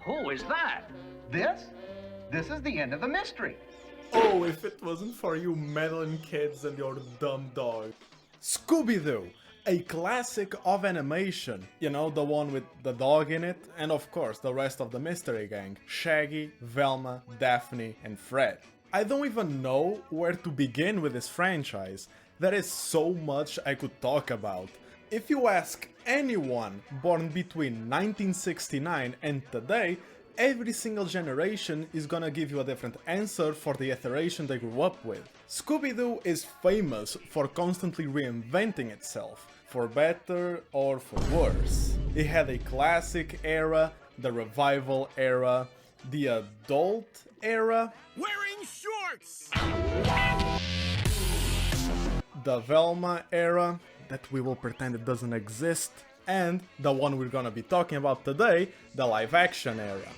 Who is that? This? This is the end of the mystery. Oh, if it wasn't for you meddling kids and your dumb dog. Scooby Doo, a classic of animation. You know, the one with the dog in it, and of course the rest of the mystery gang. Shaggy, Velma, Daphne, and Fred. I don't even know where to begin with this franchise. There is so much I could talk about. If you ask anyone born between 1969 and today, every single generation is gonna give you a different answer for the iteration they grew up with. Scooby-Doo is famous for constantly reinventing itself, for better or for worse. It had a classic era, the revival era, the adult era, Wearing shorts! the Velma era, that we will pretend it doesn't exist, and the one we're gonna be talking about today, the live action era.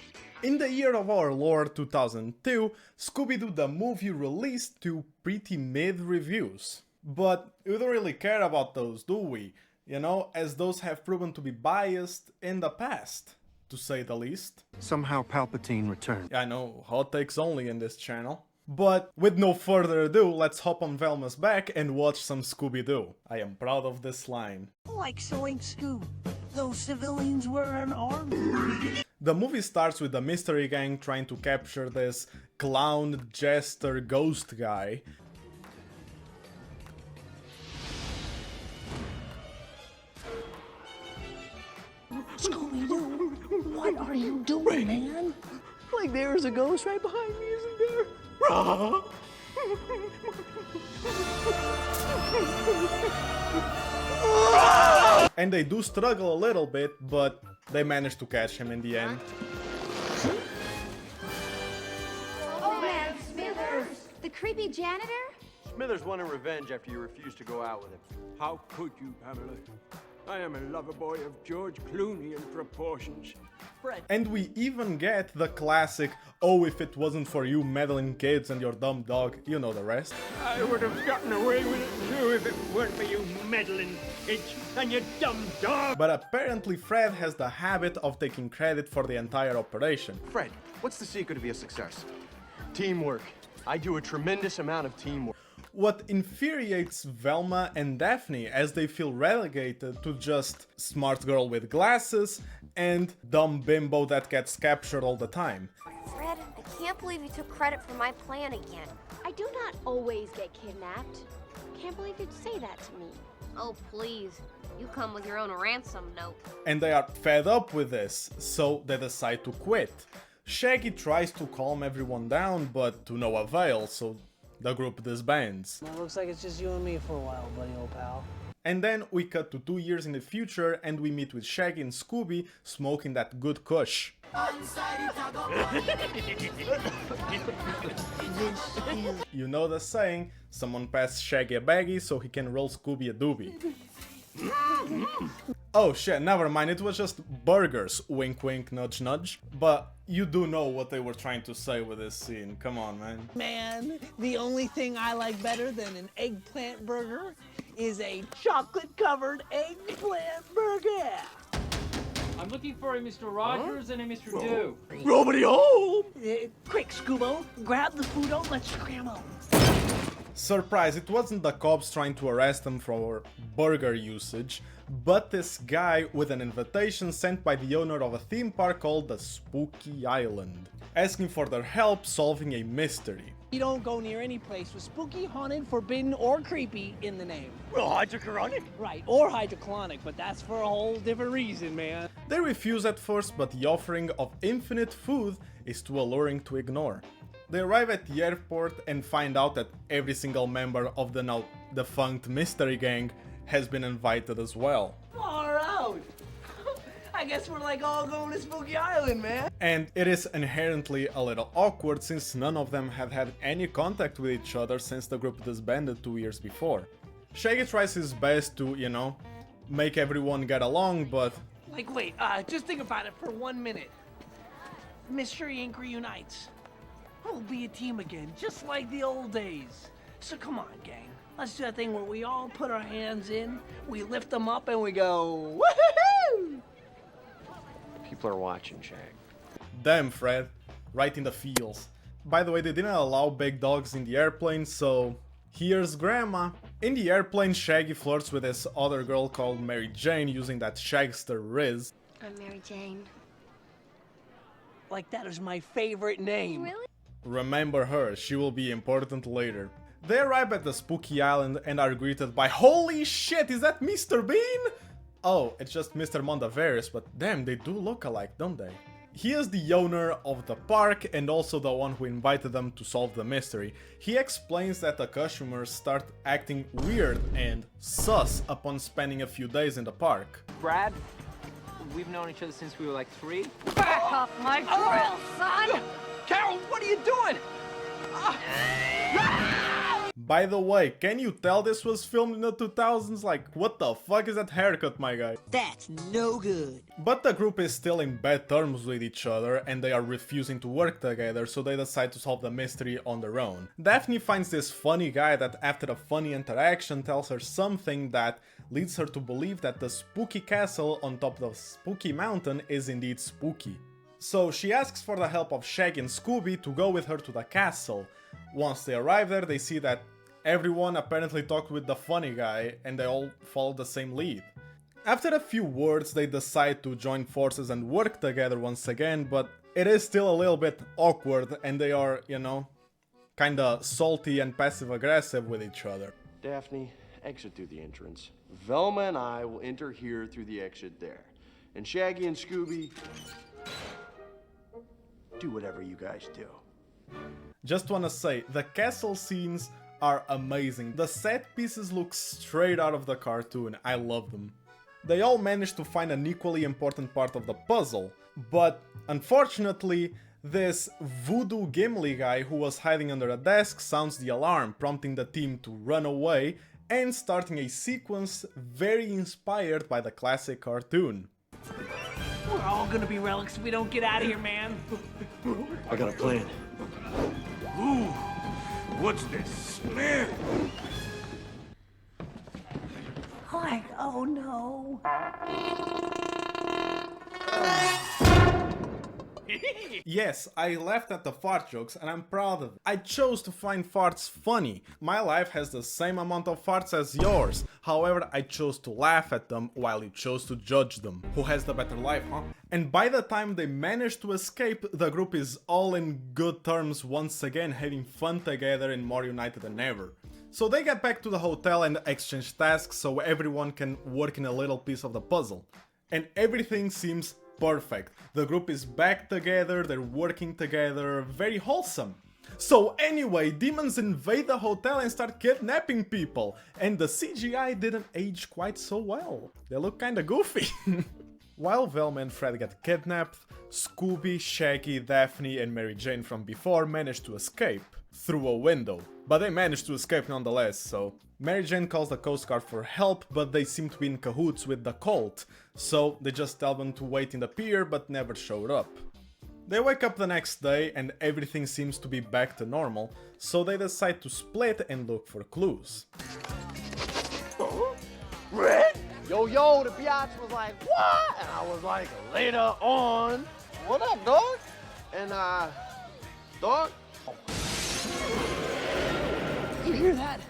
In the year of our Lord 2002, Scooby-Doo the movie released to pretty mid reviews. But we don't really care about those, do we? You know, as those have proven to be biased in the past, to say the least. Somehow Palpatine returned. I know, hot takes only in this channel. But with no further ado, let's hop on Velma's back and watch some Scooby-Doo. I am proud of this line. Like Soink Scoob, those civilians were unarmed. The movie starts with the mystery gang trying to capture this clown, jester, ghost guy. Scooby-Doo, what are you doing, man? Like there's a ghost right behind me, isn't there? And they do struggle a little bit, but they manage to catch him in the end. Oh man, Smithers! The creepy janitor? Smithers wanted revenge after you refused to go out with him. How could you, Pamela? I am a lover boy of George Clooney in proportions. And we even get the classic, oh, if it wasn't for you meddling kids and your dumb dog, you know the rest. I would have gotten away with it too if it weren't for you meddling kids and your dumb dog. But apparently Fred has the habit of taking credit for the entire operation. Fred, what's the secret to be a success? Teamwork. I do a tremendous amount of teamwork. What infuriates Velma and Daphne as they feel relegated to just smart girl with glasses and dumb bimbo that gets captured all the time. Fred, I can't believe you took credit for my plan again. I do not always get kidnapped. Can't believe you'd say that to me. Oh, please. You come with your own ransom note. And they are fed up with this, so they decide to quit. Shaggy tries to calm everyone down, but to no avail, so the group disbands. Well, looks like it's just you and me for a while, buddy old pal. And then we cut to 2 years in the future and we meet with Shaggy and Scooby smoking that good kush. You know the saying, someone pass Shaggy a baggie so he can roll Scooby a doobie. Oh shit, never mind, it was just burgers, wink wink, nudge nudge. But you do know what they were trying to say with this scene, come on man. Man, the only thing I like better than an eggplant burger is a chocolate-covered eggplant burger. I'm looking for a Mr. Rogers and a Mr. Doo. Robity home! Quick, Scoobo, grab the food out, let's scramble. Surprise, it wasn't the cops trying to arrest him for burger usage, but this guy with an invitation sent by the owner of a theme park called the Spooky Island, asking for their help solving a mystery. You don't go near any place with spooky, haunted, forbidden, or creepy in the name. Well, hydrochloric. Right, or hydroclonic, but that's for a whole different reason, man. They refuse at first, but the offering of infinite food is too alluring to ignore. They arrive at the airport and find out that every single member of the now defunct mystery gang has been invited as well. Far out! I guess we're like all going to Spooky Island, man. And it is inherently a little awkward since none of them have had any contact with each other since the group disbanded 2 years before. Shaggy tries his best to, you know, make everyone get along, but... Like, wait, just think about it for 1 minute. Mystery Inc. reunites. We'll be a team again, just like the old days. So come on, gang. Let's do that thing where we all put our hands in, we lift them up, and we go, woohoo! People are watching, Shag. Damn, Fred. Right in the feels. By the way, they didn't allow big dogs in the airplane, so here's Grandma. In the airplane, Shaggy flirts with this other girl called Mary Jane using that Shagster Riz. I'm Mary Jane. Like that is my favorite name. Really? Remember her, she will be important later. They arrive at the spooky island and are greeted by holy shit, is that Mr. Bean? Oh, it's just Mr. Mondaveris, but damn, they do look alike, don't they? He is the owner of the park and also the one who invited them to solve the mystery. He explains that the customers start acting weird and sus upon spending a few days in the park. Brad, we've known each other since we were like 3. Back off my grill, son! Carol, what are you doing? By the way, can you tell this was filmed in the 2000s? Like, what the fuck is that haircut, my guy? That's no good. But the group is still in bad terms with each other and they are refusing to work together, so they decide to solve the mystery on their own. Daphne finds this funny guy that after a funny interaction tells her something that leads her to believe that the spooky castle on top of the spooky mountain is indeed spooky. So she asks for the help of Shaggy and Scooby to go with her to the castle. Once they arrive there, they see that everyone apparently talked with the funny guy and they all follow the same lead. After a few words, they decide to join forces and work together once again, but it is still a little bit awkward and they are, you know, kinda salty and passive-aggressive with each other. Daphne, exit through the entrance. Velma and I will enter here through the exit there. And Shaggy and Scooby, do whatever you guys do. Just wanna say, the castle scenes are amazing. The set pieces look straight out of the cartoon, I love them. They all managed to find an equally important part of the puzzle, but unfortunately, this voodoo Gimli guy who was hiding under a desk sounds the alarm, prompting the team to run away and starting a sequence very inspired by the classic cartoon. We're all gonna be relics if we don't get out of here, man. I got a plan. Ooh, what's this smell? Like, oh no. Yes, I laughed at the fart jokes and I'm proud of it. I chose to find farts funny. My life has the same amount of farts as yours. However, I chose to laugh at them while you chose to judge them. Who has the better life, huh? And by the time they manage to escape, the group is all in good terms once again, having fun together and more united than ever. So they get back to the hotel and exchange tasks so everyone can work in a little piece of the puzzle. And everything seems perfect. The group is back together, they're working together, very wholesome. So anyway, demons invade the hotel and start kidnapping people, and the CGI didn't age quite so well. They look kinda goofy. While Velma and Fred get kidnapped, Scooby, Shaggy, Daphne and Mary Jane from before manage to escape through a window. But they managed to escape nonetheless, so Mary Jane calls the Coast Guard for help, but they seem to be in cahoots with the cult, so they just tell them to wait in the pier but never showed up. They wake up the next day and everything seems to be back to normal, so they decide to split and look for clues. Red? Yo, the biatch was like, what? And I was like, later on. What up, dog? And, dog? You hear that?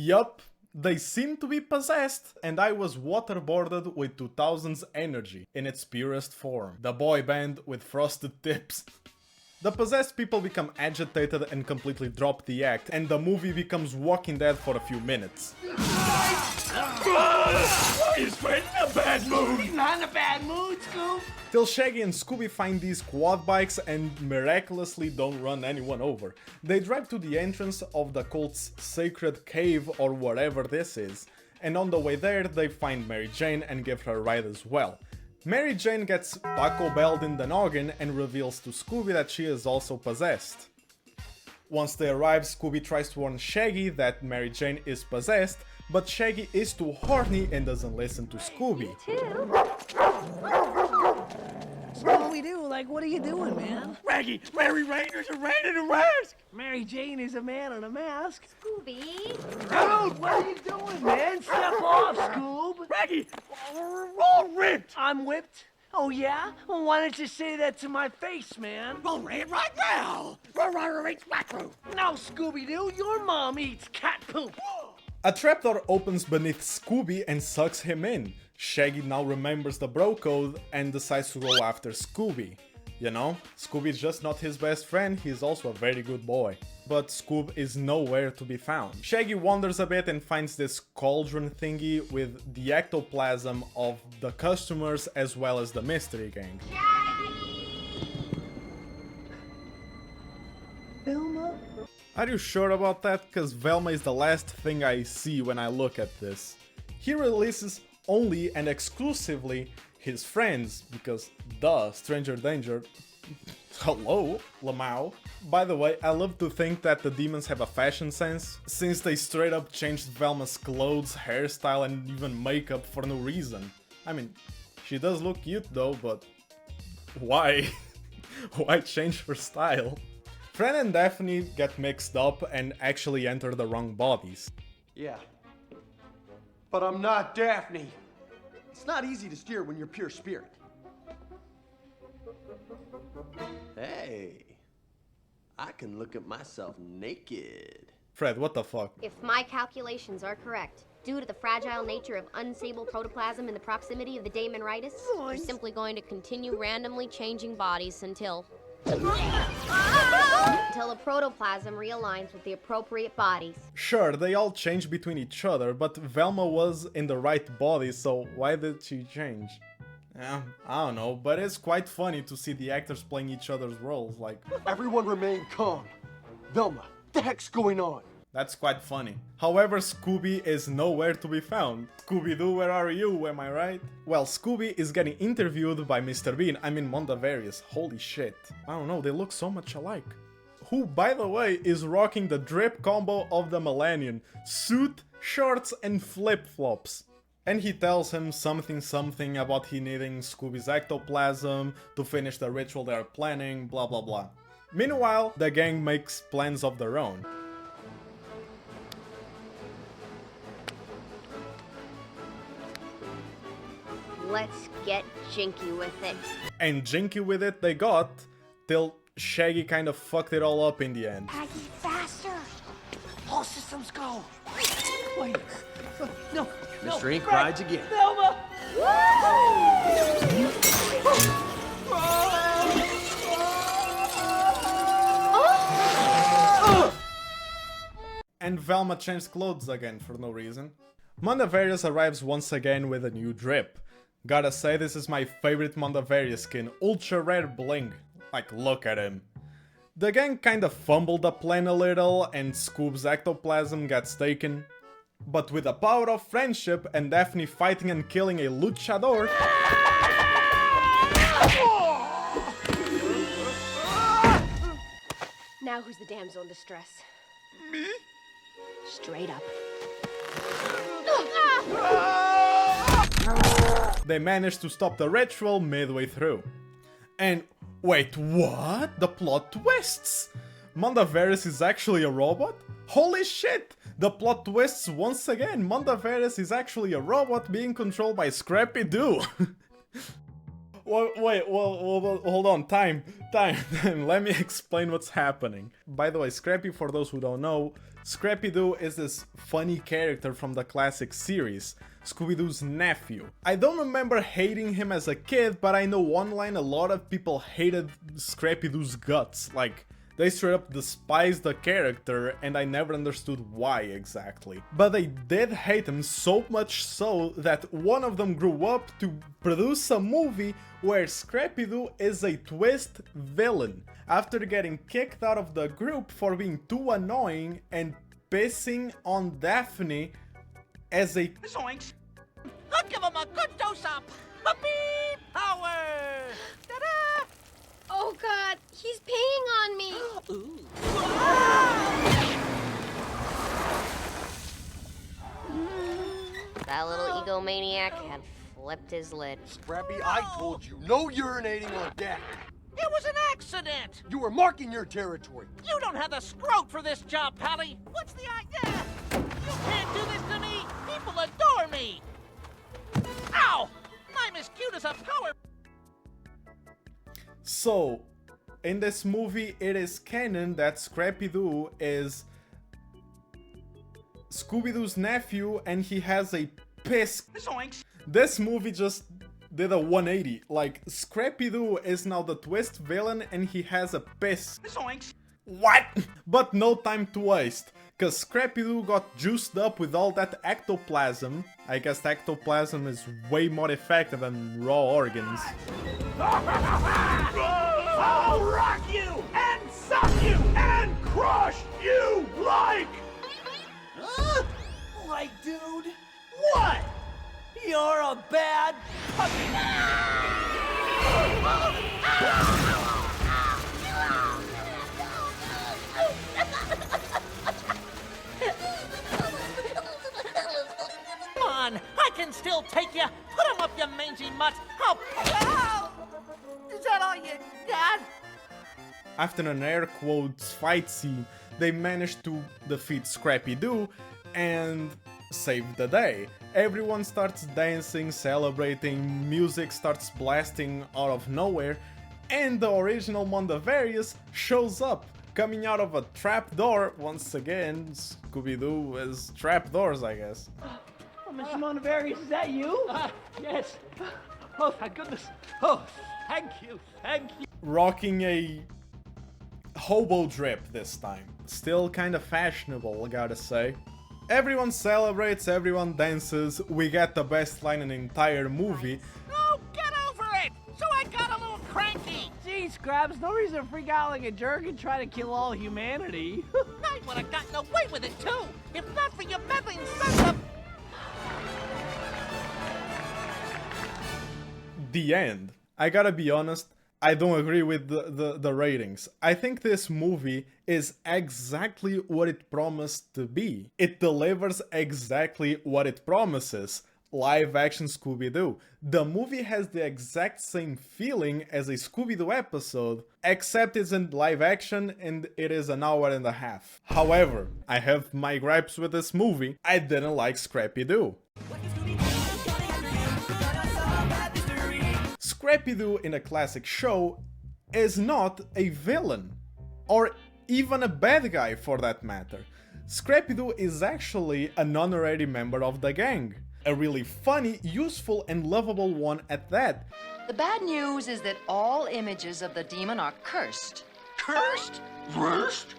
Yup, they seem to be possessed, and I was waterboarded with 2000's energy in its purest form. The boy band with frosted tips. The possessed people become agitated and completely drop the act, and the movie becomes Walking Dead for a few minutes. Why is Fred in a bad mood? He's not in a bad mood, Scoop. Till Shaggy and Scooby find these quad bikes and miraculously don't run anyone over. They drive to the entrance of the cult's sacred cave or whatever this is, and on the way there they find Mary Jane and give her a ride as well. Mary Jane gets Taco Bell'd in the noggin and reveals to Scooby that she is also possessed. Once they arrive, Scooby tries to warn Shaggy that Mary Jane is possessed, but Shaggy is too horny and doesn't listen to Scooby. Scooby-Doo, like, what are you doing, man? Raggy, Larry Rangers are ready to mask. Mary Jane is a man in a mask. Scooby. Dude, what are you doing, man? Step off, Scoob. Raggy, roll whipped. I'm whipped? Oh, yeah? Well, why don't you say that to my face, man? Well, right now. No, Scooby-Doo, your mom eats cat poop. A trapdoor opens beneath Scooby and sucks him in. Shaggy now remembers the bro code and decides to go after Scooby. You know, Scooby's just not his best friend, he's also a very good boy. But Scoob is nowhere to be found. Shaggy wanders a bit and finds this cauldron thingy with the ectoplasm of the customers as well as the mystery gang. Velma? Are you sure about that? Cause Velma is the last thing I see when I look at this. He releases only and exclusively his friends, because duh, stranger danger. Hello, Lamau. By the way, I love to think that the demons have a fashion sense, since they straight up changed Velma's clothes, hairstyle and even makeup for no reason. I mean, she does look cute though, but why? Why change her style? Fred and Daphne get mixed up and actually enter the wrong bodies. Yeah. But I'm not Daphne. It's not easy to steer when you're pure spirit. Hey, I can look at myself naked. Fred, what the fuck? If my calculations are correct, due to the fragile nature of unstable protoplasm in the proximity of the Damonitis, you're simply going to continue randomly changing bodies until the protoplasm realigns with the appropriate bodies. Sure, they all change between each other, but Velma was in the right body, so why did she change? I don't know, but it's quite funny to see the actors playing each other's roles, like... Everyone remain calm. Velma, what the heck's going on? That's quite funny. However, Scooby is nowhere to be found. Scooby-Doo, where are you, am I right? Well, Scooby is getting interviewed by Mr. Bean, I mean Mondavarius, holy shit. I don't know, they look so much alike. Who, by the way, is rocking the drip combo of the Millennium. Suit, shorts and flip-flops. And he tells him something about he needing Scooby's ectoplasm to finish the ritual they're planning, blah blah blah. Meanwhile, the gang makes plans of their own. Let's get jinky with it. And jinky with it they got, till Shaggy kind of fucked it all up in the end. Aggie, faster! All systems go! Wait, no, Mr. Ink rides again. Velma! And Velma changed clothes again for no reason. Mondavarius arrives once again with a new drip. Gotta say, this is my favorite Mondavarius skin, ultra rare bling. Like, look at him. The gang kinda fumbled the plan a little and Scoob's ectoplasm gets taken. But with the power of friendship and Daphne fighting and killing a luchador... Now who's the damsel in distress? Me? Straight up. They managed to stop the ritual midway through. And wait, what? The plot twists! Mondavarius is actually a robot? Holy shit! The plot twists once again. Mondavarius is actually a robot being controlled by Scrappy-Doo. Wait, hold on, time. Let me explain what's happening. By the way, Scrappy, for those who don't know, Scrappy-Doo is this funny character from the classic series, Scooby-Doo's nephew. I don't remember hating him as a kid, but I know online a lot of people hated Scrappy-Doo's guts, like, they straight up despised the character and I never understood why exactly. But they did hate him so much so that one of them grew up to produce a movie where Scrappy-Doo is a twist villain after getting kicked out of the group for being too annoying and pissing on Daphne as a... Zoinks! I'll give him a good dose of puppy power! Ta-da! Oh god, he's peeing on me! Ooh. That little egomaniac had flipped his lid. Scrappy, I told you, no urinating on deck. It was an accident! You were marking your territory. You don't have the scrote for this job, Pally! What's the idea? You can't do this to me! People adore me! Ow! I'm as cute So, in this movie, it is canon that Scrappy-Doo is Scooby-Doo's nephew and he has a piss. This movie just did a 180. Like, Scrappy-Doo is now the twist villain and he has a piss. What? But no time to waste, cause Scrappy-Doo got juiced up with all that ectoplasm. I guess ectoplasm is way more effective than raw organs. I'll rock you and suck you and crush you like... Like, dude, What? you're a bad puppy. Come on, I can still take you. Put him up, you mangy mutt. Is that all you got? After an air quotes fight scene, they managed to defeat Scrappy-Doo and save the day. Everyone starts dancing, celebrating, music starts blasting out of nowhere, and the original Mondavarius shows up, coming out of a trapdoor. Once again, Scooby-Doo is trapdoors, I guess. Oh, Mr. Mondavarius, is that you? Yes. Oh, thank goodness. Oh, thank you, thank you. Rocking a hobo drip this time. Still kind of fashionable, I gotta say. Everyone celebrates, everyone dances, we get the best line in the entire movie. Oh, get over it! So I got a little cranky. Gee, Scraps, no reason to freak out like a jerk and try to kill all humanity. I would have gotten away with it too, if not for your meddling sons of... The end. I gotta be honest, I don't agree with the ratings. I think this movie is exactly what it promised to be. It delivers exactly what it promises. Live action Scooby-Doo. The movie has the exact same feeling as a Scooby-Doo episode, except it's in live action and it is an hour and a half. However, I have my gripes with this movie. I didn't like Scrappy-Doo. Scrappy-Doo in a classic show is not a villain, or even a bad guy for that matter. Scrappy-Doo is actually an honorary member of the gang. A really funny, useful, and lovable one at that. The bad news is that all images of the demon are cursed. Cursed? Cursed?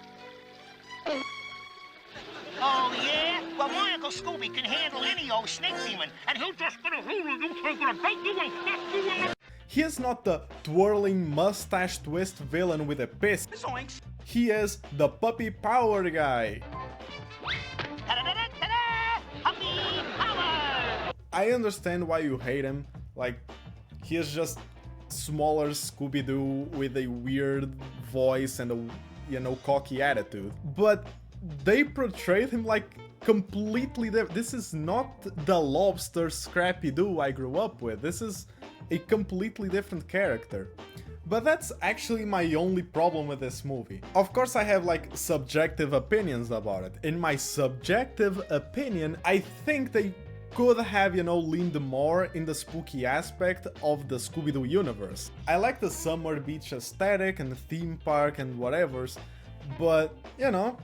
Oh, yeah? Well, my Uncle Scooby can handle any old snake demon, and he'll just gonna hold you, take a bite you, and snap you in. He is not the twirling mustache twist villain with a piss. Zoinks. He is the puppy power guy. Ta-da-da-da-da-da! Puppy power! I understand why you hate him. Like, he is just smaller Scooby-Doo with a weird voice and a, you know, cocky attitude. But they portrayed him like completely different. This is not the lobster Scrappy-Doo I grew up with. This is a completely different character. But that's actually my only problem with this movie. Of course I have like subjective opinions about it. In my subjective opinion, I think they could have, you know, leaned more in the spooky aspect of the Scooby-Doo universe. I like the summer beach aesthetic and the theme park and whatevers, but, you know,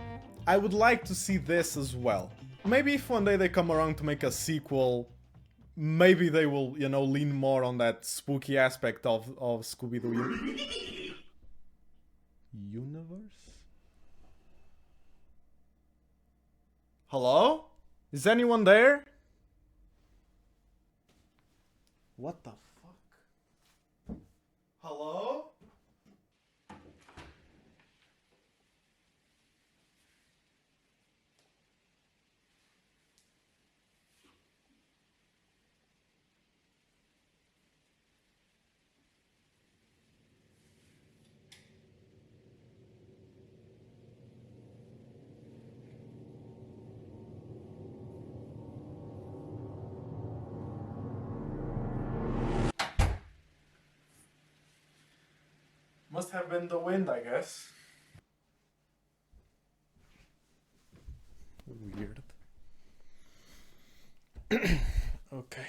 I would like to see this as well. Maybe if one day they come around to make a sequel, maybe they will, you know, lean more on that spooky aspect of Scooby-Doo universe? Hello? Is anyone there? What the fuck? Hello? Must have been the wind, I guess. Weird. Okay.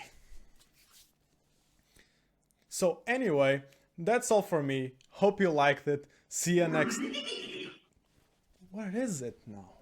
So anyway, That's all for me. Hope you liked it. See you next... What is it now?